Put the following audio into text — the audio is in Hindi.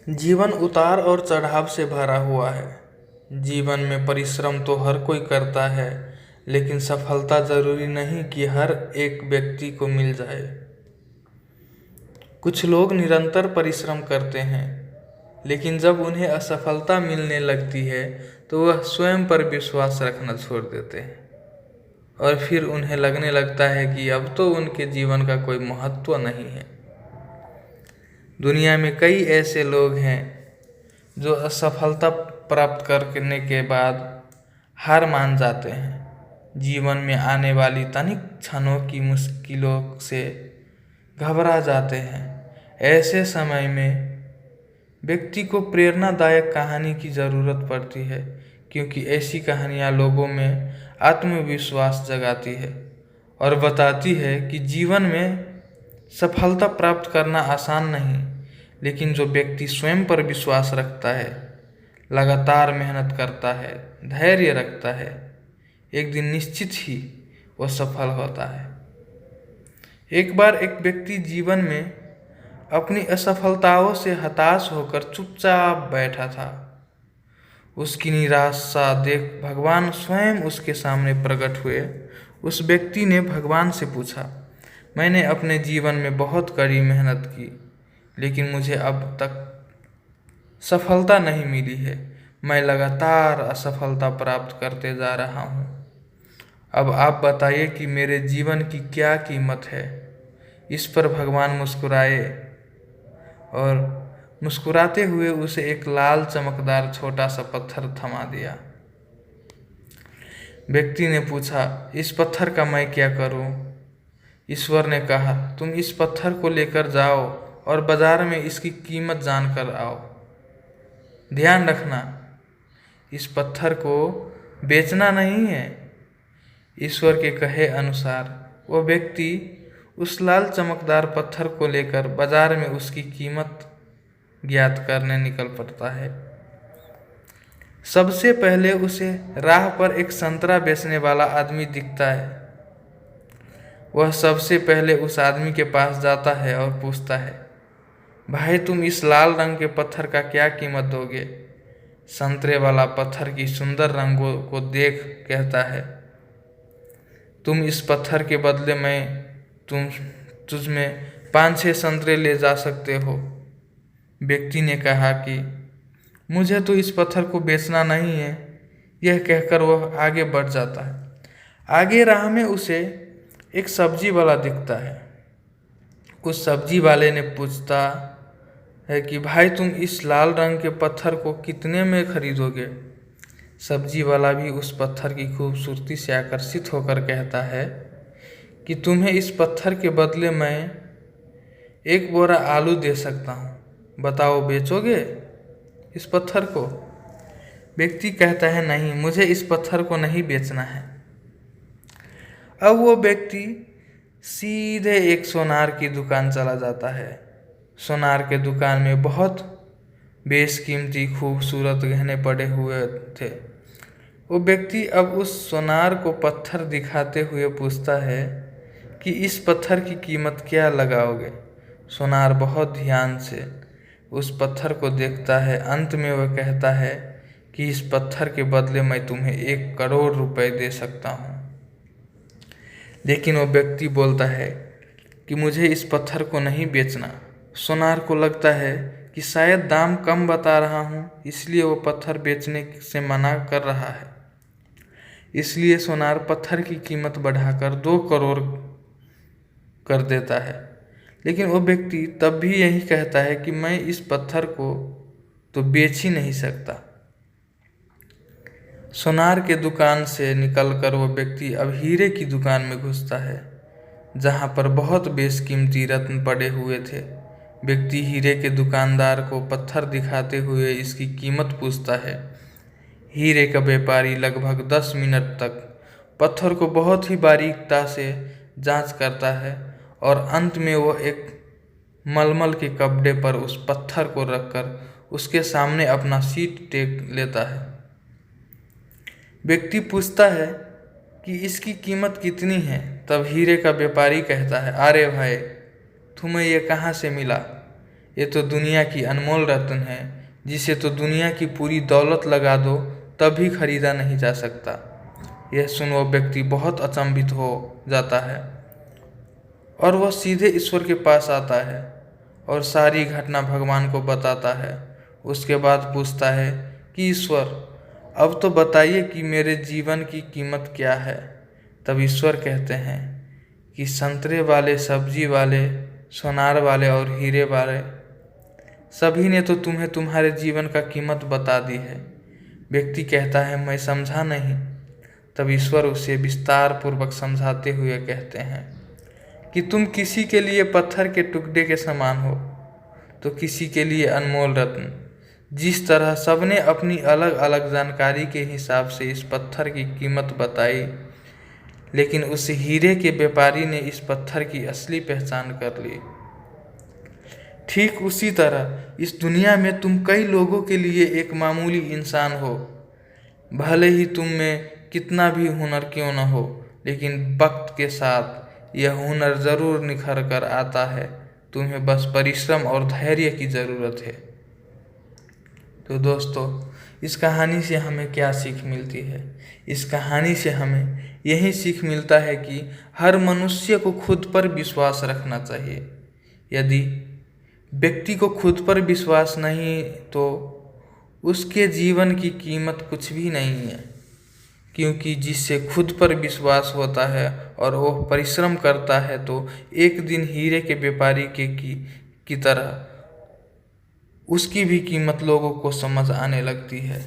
जीवन उतार और चढ़ाव से भरा हुआ है। जीवन में परिश्रम तो हर कोई करता है, लेकिन सफलता जरूरी नहीं कि हर एक व्यक्ति को मिल जाए। कुछ लोग निरंतर परिश्रम करते हैं, लेकिन जब उन्हें असफलता मिलने लगती है तो वह स्वयं पर विश्वास रखना छोड़ देते हैं और फिर उन्हें लगने लगता है कि अब तो उनके जीवन का कोई महत्व नहीं है। दुनिया में कई ऐसे लोग हैं जो असफलता प्राप्त करने के बाद हार मान जाते हैं। जीवन में आने वाली तनिक क्षणों की मुश्किलों से घबरा जाते हैं। ऐसे समय में व्यक्ति को प्रेरणादायक कहानी की ज़रूरत पड़ती है, क्योंकि ऐसी कहानियाँ लोगों में आत्मविश्वास जगाती है और बताती है कि जीवन में सफलता प्राप्त करना आसान नहीं, लेकिन जो व्यक्ति स्वयं पर विश्वास रखता है, लगातार मेहनत करता है, धैर्य रखता है, एक दिन निश्चित ही वह सफल होता है। एक बार एक व्यक्ति जीवन में अपनी असफलताओं से हताश होकर चुपचाप बैठा था। उसकी निराशा देख भगवान स्वयं उसके सामने प्रकट हुए। उस व्यक्ति ने भगवान से पूछा, मैंने अपने जीवन में बहुत कड़ी मेहनत की, लेकिन मुझे अब तक सफलता नहीं मिली है। मैं लगातार असफलता प्राप्त करते जा रहा हूँ। अब आप बताइए कि मेरे जीवन की क्या कीमत है। इस पर भगवान मुस्कुराए और मुस्कुराते हुए उसे एक लाल चमकदार छोटा सा पत्थर थमा दिया। व्यक्ति ने पूछा, इस पत्थर का मैं क्या करूं? ईश्वर ने कहा, तुम इस पत्थर को लेकर जाओ और बाजार में इसकी कीमत जानकर आओ। ध्यान रखना, इस पत्थर को बेचना नहीं है। ईश्वर के कहे अनुसार वो व्यक्ति उस लाल चमकदार पत्थर को लेकर बाजार में उसकी कीमत ज्ञात करने निकल पड़ता है। सबसे पहले उसे राह पर एक संतरा बेचने वाला आदमी दिखता है। वह सबसे पहले उस आदमी के पास जाता है और पूछता है, भाई तुम इस लाल रंग के पत्थर का क्या कीमत दोगे? संतरे वाला पत्थर की सुंदर रंगों को देख कहता है, तुम इस पत्थर के बदले तुझ में 5-6 संतरे ले जा सकते हो। व्यक्ति ने कहा कि मुझे तो इस पत्थर को बेचना नहीं है। यह कहकर वह आगे बढ़ जाता है। आगे राह में उसे एक सब्जी वाला दिखता है। उस सब्जी वाले ने पूछता है कि भाई तुम इस लाल रंग के पत्थर को कितने में खरीदोगे? सब्जी वाला भी उस पत्थर की खूबसूरती से आकर्षित होकर कहता है कि तुम्हें इस पत्थर के बदले मैं 1 बोरा आलू दे सकता हूँ। बताओ, बेचोगे इस पत्थर को? व्यक्ति कहता है, नहीं, मुझे इस पत्थर को नहीं बेचना है। अब वो व्यक्ति सीधे एक सोनार की दुकान चला जाता है। सोनार के दुकान में बहुत बेशकीमती खूबसूरत गहने पड़े हुए थे। वो व्यक्ति अब उस सोनार को पत्थर दिखाते हुए पूछता है कि इस पत्थर की कीमत क्या लगाओगे? सोनार बहुत ध्यान से उस पत्थर को देखता है। अंत में वह कहता है कि इस पत्थर के बदले मैं तुम्हें 1 करोड़ रुपए दे सकता हूँ। लेकिन वो व्यक्ति बोलता है कि मुझे इस पत्थर को नहीं बेचना। सोनार को लगता है कि शायद दाम कम बता रहा हूँ, इसलिए वो पत्थर बेचने से मना कर रहा है। इसलिए सोनार पत्थर की कीमत बढ़ाकर 2 करोड़ कर देता है। लेकिन वो व्यक्ति तब भी यही कहता है कि मैं इस पत्थर को तो बेच ही नहीं सकता। सोनार के दुकान से निकलकर वो व्यक्ति अब हीरे की दुकान में घुसता है, जहाँ पर बहुत बेशकीमती रत्न पड़े हुए थे। व्यक्ति हीरे के दुकानदार को पत्थर दिखाते हुए इसकी कीमत पूछता है। हीरे का व्यापारी लगभग 10 मिनट तक पत्थर को बहुत ही बारीकता से जांच करता है और अंत में वो एक मलमल के कपड़े पर उस पत्थर को रखकर उसके सामने अपना सीट टेक लेता है। व्यक्ति पूछता है कि इसकी कीमत कितनी है? तब हीरे का व्यापारी कहता है, अरे भाई, तुम्हें ये कहाँ से मिला? ये तो दुनिया की अनमोल रत्न है, जिसे तो दुनिया की पूरी दौलत लगा दो तब भी खरीदा नहीं जा सकता। यह सुन वो व्यक्ति बहुत अचंभित हो जाता है और वह सीधे ईश्वर के पास आता है और सारी घटना भगवान को बताता है। उसके बाद पूछता है कि ईश्वर, अब तो बताइए कि मेरे जीवन की कीमत क्या है। तब ईश्वर कहते हैं कि संतरे वाले, सब्जी वाले, सोनार वाले और हीरे वाले सभी ने तो तुम्हें तुम्हारे जीवन का कीमत बता दी है। व्यक्ति कहता है, मैं समझा नहीं। तब ईश्वर उसे विस्तार पूर्वक समझाते हुए कहते हैं कि तुम किसी के लिए पत्थर के टुकड़े के समान हो तो किसी के लिए अनमोल रत्न। जिस तरह सबने अपनी अलग अलग जानकारी के हिसाब से इस पत्थर की कीमत बताई, लेकिन उस हीरे के व्यापारी ने इस पत्थर की असली पहचान कर ली। ठीक उसी तरह इस दुनिया में तुम कई लोगों के लिए एक मामूली इंसान हो। भले ही तुम में कितना भी हुनर क्यों न हो, लेकिन वक्त के साथ यह हुनर ज़रूर निखर कर आता है। तुम्हें बस परिश्रम और धैर्य की ज़रूरत है। तो दोस्तों, इस कहानी से हमें क्या सीख मिलती है? इस कहानी से हमें यही सीख मिलता है कि हर मनुष्य को खुद पर विश्वास रखना चाहिए। यदि व्यक्ति को खुद पर विश्वास नहीं तो उसके जीवन की कीमत कुछ भी नहीं है, क्योंकि जिससे खुद पर विश्वास होता है और वह परिश्रम करता है तो एक दिन हीरे के व्यापारी की तरह उसकी भी कीमत लोगों को समझ आने लगती है।